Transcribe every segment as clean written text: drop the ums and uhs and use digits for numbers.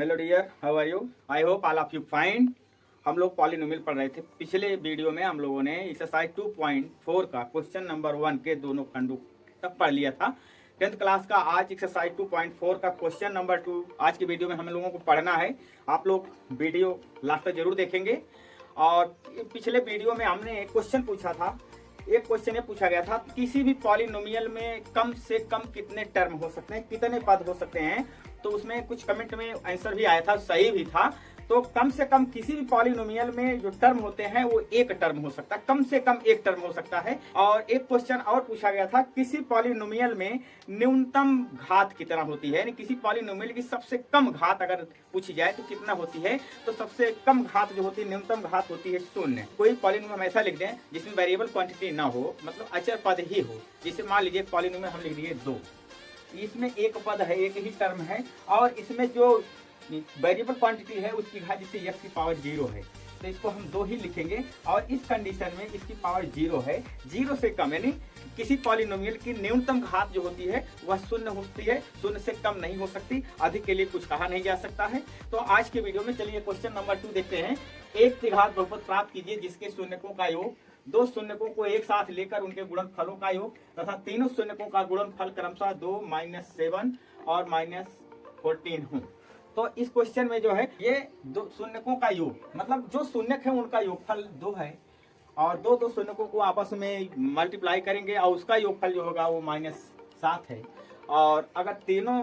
Hello dear, how are you? I hope all of you fine. हम लोग polynomial पढ़ रहे थे। पिछले वीडियो में हम लोगों ने एक्सरसाइज 2.4 का क्वेश्चन नंबर 1 के दोनों खंडों तक पढ़ लिया था 10th क्लास का। आज एक्सरसाइज 2.4 का क्वेश्चन नंबर 2 आज की वीडियो में हम लोगों को पढ़ना है। आप लोग वीडियो लास्ट तक जरूर देखेंगे। और पिछले वीडियो में हमने एक क्वेश्चन पूछा था। एक क्वेश्चन ये पूछा गया था, किसी भी पॉलिनोमियल में कम से कम कितने टर्म हो सकते हैं, कितने पद हो सकते हैं। तो उसमें कुछ कमेंट में आंसर भी आया था, सही भी था। तो कम से कम किसी भी पॉलिनोमियल में जो टर्म होते हैं वो एक टर्म हो सकता है, कम से कम एक टर्म हो सकता है। और एक क्वेश्चन और पूछा गया था, किसी पॉलिनोमियल में न्यूनतम घात कितना होती है, यानी किसी पॉलिनोमियल की सबसे कम घात अगर पूछी जाए तो कितना होती है। तो सबसे कम घात जो होती है, न्यूनतम घात होती है 0। कोई पॉलिनोमियल हम ऐसा लिख दें जिसमें वेरिएबल क्वांटिटी ना हो, मतलब अचर पद ही हो। जैसे मान लीजिए पॉलिनोमियल हम लिख दिए 2, इसमें एक पद है, एक ही टर्म है, और इसमें जो वेरिएबल क्वांटिटी है उसकी घात जिससे x की पावर 0 है, तो इसको हम 2 ही लिखेंगे। और इस कंडीशन में इसकी पावर 0 है, 0 से कम, यानी किसी पॉलिनोमियल की न्यूनतम घात जो होती है वह 0 होती है, 0 से कम नहीं हो सकती। अधिक के लिए कुछ कहा नहीं जा सकता है। तो आज के वीडियो में चलिए क्वेश्चन नंबर 2 देखते हैं। एक त्रिघात बहुपद प्राप्त कीजिए जिसके शून्यकों का योग, दो शून्यकों को एक साथ लेकर उनके गुणनफलों का योग तथा तीनों शून्यकों का गुणनफल क्रमशः 2, -7 और -14 हो। तो इस क्वेश्चन में जो है ये दो शून्यकों का योग, मतलब जो शून्यक है उनका योगफल 2 है, और दो शून्यकों को आपस में मल्टीप्लाई करेंगे और उसका योगफल जो होगा वो -7 है। और अगर तीनों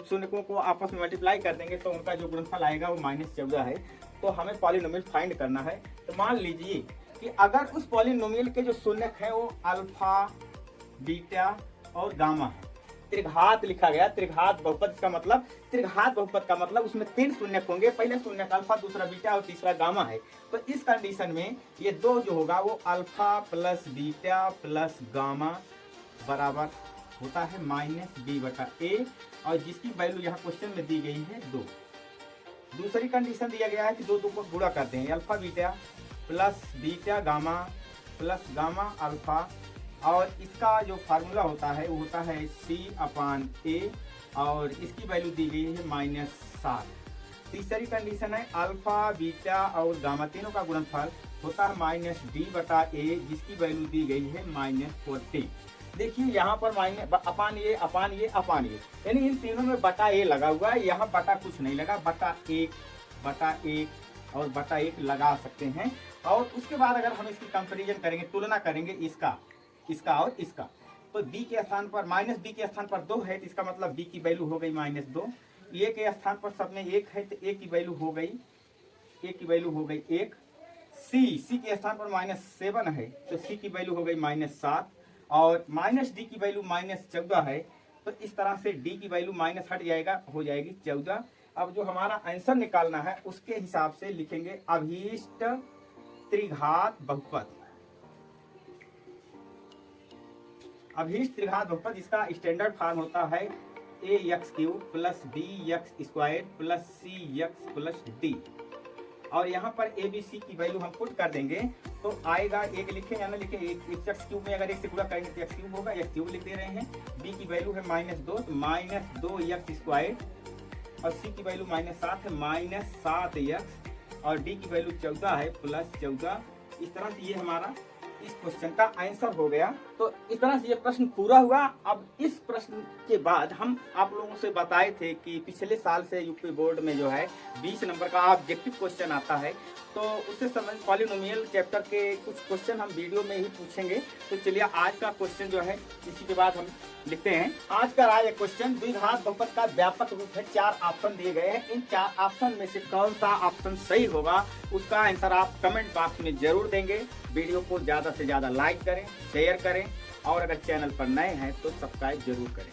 शून्यकों को आपस में मल्टीप्लाई कर देंगे तो उनका जो गुणनफल आएगा वो -14 है। तो हमें पॉलिनोमियल फाइंड करना है। तो मान लीजिए कि अगर उस पॉलिनोमियल के जो शून्यक है वो अल्फा, बीटा और गामा है। त्रिघात लिखा गया, त्रिघात बहुपद का मतलब, त्रिघात बहुपद का मतलब उसमें 3 शून्यक होंगे, पहले शून्यक अल्फा, दूसरा बीटा और तीसरा गामा है। तो इस कंडीशन में ये 2 जो होगा वो alpha plus beta plus gamma बराबर होता है -b/a, और जिसकी वैल्यू यहाँ क्वेश्चन में दी गई है 2। दूसरी कंडीशन दिया गया है कि दो को गुणा करते हैं, alpha beta plus beta gamma plus gamma alpha, और इसका जो फार्मूला होता है वो होता है C/A, और इसकी वैल्यू दी गई है -7। तीसरी कंडीशन है अल्फा, बीटा और गामा तीनों का गुणनफल होता है -d/a, जिसकी वैल्यू दी गई है -14। देखिए यहाँ पर अपान ये, यानी इन तीनों में बटा a लगा हुआ है, यहाँ बटा कुछ नहीं लगा, बटा 1 और बटा 1 लगा सकते हैं। और उसके बाद अगर हम इसकी कंपैरिजन करेंगे, तुलना करेंगे इसका और इसका, तो b के स्थान पर -b के स्थान पर 2 है, तो इसका मतलब b की वैल्यू हो गई -2। a के स्थान पर सब में 1 है तो a की वैल्यू हो गई 1। c के स्थान पर -7 है तो c की वैल्यू हो गई -7, और -d की वैल्यू -14 है। तो इस तरह से d की वैल्यू माइनस हट जाएगा, हो जाएगी 14। अब जो हमारा आंसर निकालना है उसके हिसाब से लिखेंगे अभीष्ट त्रिघात बहुपद। अभीष्ट त्रिघात बहुपद, इसका स्टैंडर्ड फॉर्म होता है ax³ + bx² + cx + d। और यहाँ पर a b c की वैल्यू हम पुट कर देंगे तो आएगा, एक लिखे या ना लिखे, x³ में अगर 1 से गुणा करेंगे तो x³ होगा, x³ लिख दे रहे हैं। b की वैल्यू है -2 तो -2x², और c की वैल्यू -7 है -7x, और d की वैल्यू 14 है +14। इस तरह से ये हमारा इस क्वेश्चन का आंसर हो गया। तो इस तरह से ये प्रश्न पूरा हुआ। अब इस प्रश्न के बाद हम आप लोगों से बताए थे कि पिछले साल से यूपी बोर्ड में जो है 20 नंबर का ऑब्जेक्टिव क्वेश्चन आता है, तो उससे संबंधित पॉलिनोमियल चैप्टर के कुछ क्वेश्चन हम वीडियो में ही पूछेंगे। तो चलिए आज का क्वेश्चन जो है इसी के बाद हम लिखते हैं। आज का रहा क्वेश्चन, द्विघात बहुपद का व्यापक रूप है, 4 ऑप्शन दिए गए हैं। इन 4 ऑप्शन में से कौन सा ऑप्शन सही होगा उसका आंसर आप कमेंट बॉक्स में जरूर देंगे। वीडियो को ज़्यादा से ज़्यादा लाइक करें, शेयर करें, और अगर चैनल पर नए हैं तो सब्सक्राइब जरूर करें।